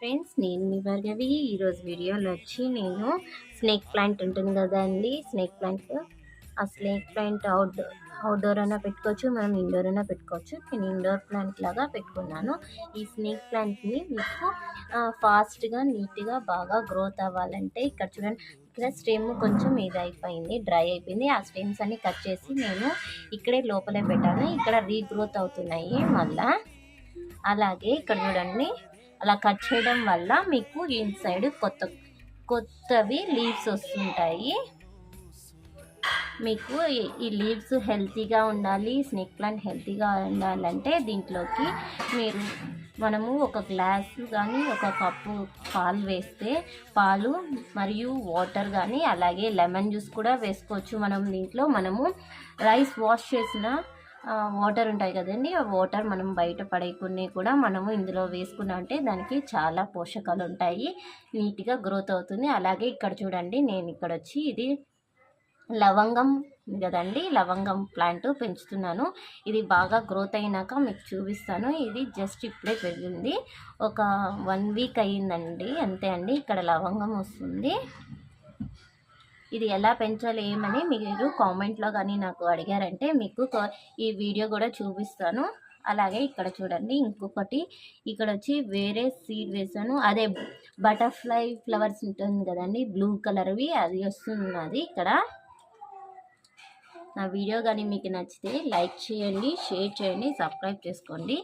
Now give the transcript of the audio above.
Friends, నేను మీ భార్గవి. ఈరోజు వీడియోలో వచ్చి నేను స్నేక్ ప్లాంట్ ఉంటుంది కదండి, స్నేక్ ప్లాంట్. ఆ స్నేక్ ప్లాంట్ అవుట్డోర్ అయినా పెట్టుకోవచ్చు, మనం ఇండోర్ అయినా పెట్టుకోవచ్చు. నేను ఇండోర్ ప్లాంట్ లాగా పెట్టుకున్నాను. ఈ స్నేక్ ప్లాంట్ని మీకు ఫాస్ట్గా నీట్గా బాగా గ్రోత్ అవ్వాలంటే ఇక్కడ చూడండి, ఇక్కడ స్టెమ్ కొంచెం ఇది అయిపోయింది, డ్రై అయిపోయింది. ఆ స్టెమ్స్ అన్ని కట్ చేసి నేను ఇక్కడే లోపలే పెట్టాను. ఇక్కడ రీగ్రోత్ అవుతున్నాయి మళ్ళా. అలాగే ఇక్కడ చూడండి, అలా కట్ చేయడం వల్ల మీకు ఇన్సైడ్ కొత్తవి లీవ్స్ వస్తుంటాయి. మీకు ఈ లీవ్స్ హెల్తీగా ఉండాలి, స్నేక్ ప్లాంట్ హెల్తీగా ఉండాలంటే దీంట్లోకి మనము ఒక గ్లాసు కానీ ఒక కప్పు పాలు వేస్తే, పాలు మరియు వాటర్ కానీ అలాగే లెమన్ జ్యూస్ కూడా వేసుకోవచ్చు. మనము రైస్ వాష్ చేసిన వాటర్ ఉంటాయి కదండి, ఆ వాటర్ మనం బయట పడేయకుండా కూడా మనము ఇందులో వేసుకున్నా అంటే దానికి చాలా పోషకాలు ఉంటాయి, నీట్గా గ్రోత్ అవుతుంది. అలాగే ఇక్కడ చూడండి, నేను ఇక్కడ వచ్చి ఇది లవంగం కదండి, లవంగం ప్లాంట్ పెంచుతున్నాను. ఇది బాగా గ్రోత్ అయినాక మీకు చూపిస్తాను. ఇది జస్ట్ ఇప్పుడే పెరిగింది, ఒక 1 వీక్ అయ్యిందండి, అంతే అండి. ఇక్కడ లవంగం వస్తుంది. ఇది ఎలా పెంచాలి ఏమని మీరు కామెంట్లో కానీ నాకు అడిగారంటే మీకు ఈ వీడియో కూడా చూపిస్తాను. అలాగే ఇక్కడ చూడండి, ఇంకొకటి ఇక్కడ వచ్చి వేరే సీడ్ వేసాను. అదే బటర్ఫ్లై ఫ్లవర్స్ ఉంటుంది కదండి, బ్లూ కలర్వి, అది వస్తున్నది ఇక్కడ. నా వీడియో కానీ మీకు నచ్చితే లైక్ చేయండి, షేర్ చేయండి, సబ్స్క్రైబ్ చేసుకోండి.